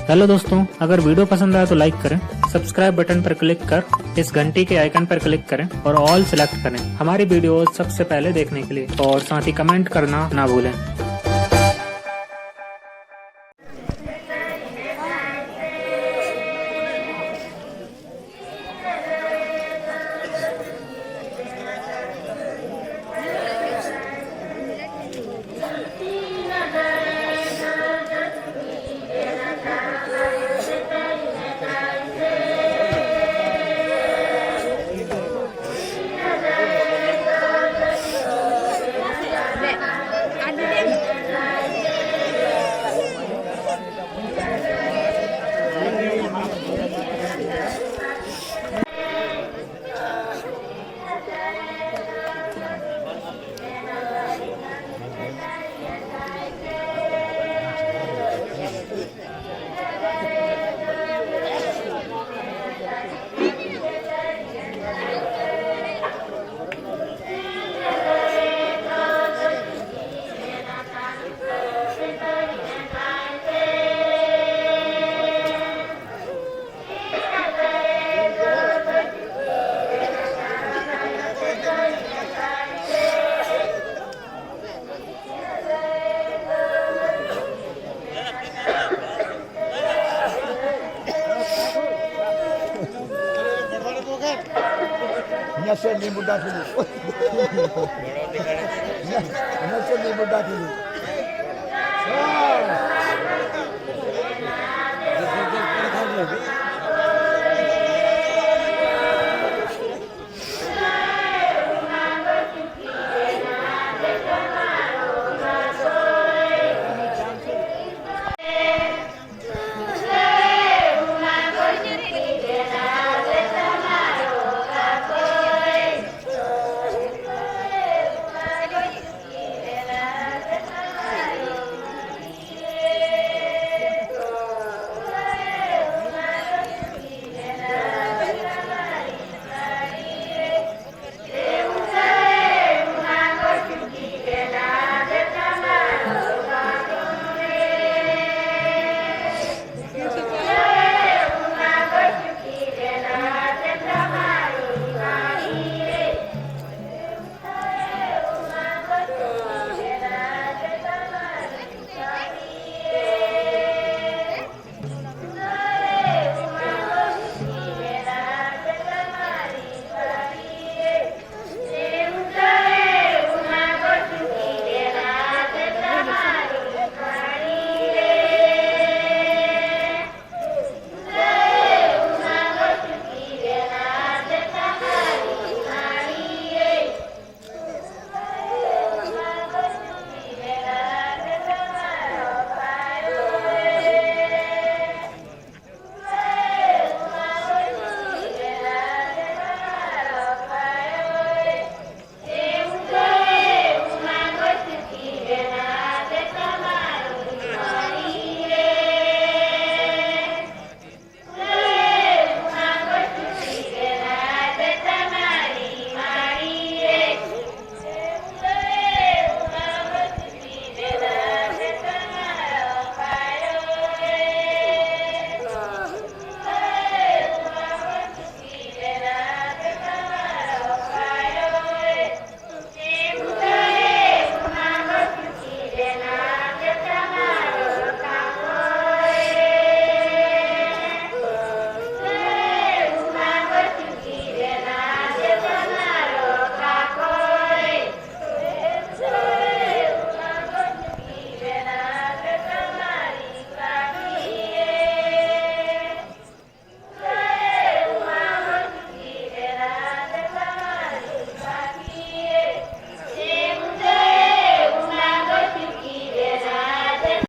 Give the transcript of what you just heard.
Hello दोस्तों, अगर video पसंद आया तो लाइक करें, सब्सक्राइब बटन पर क्लिक कर इस घंटी के आइकन पर क्लिक करें और ऑल सिलेक्ट करें हमारी वीडियो सबसे पहले देखने के लिए, और साथ ही कमेंट करना ना भूलें। Nasa limbo dahulu. Nasa limbo dahulu.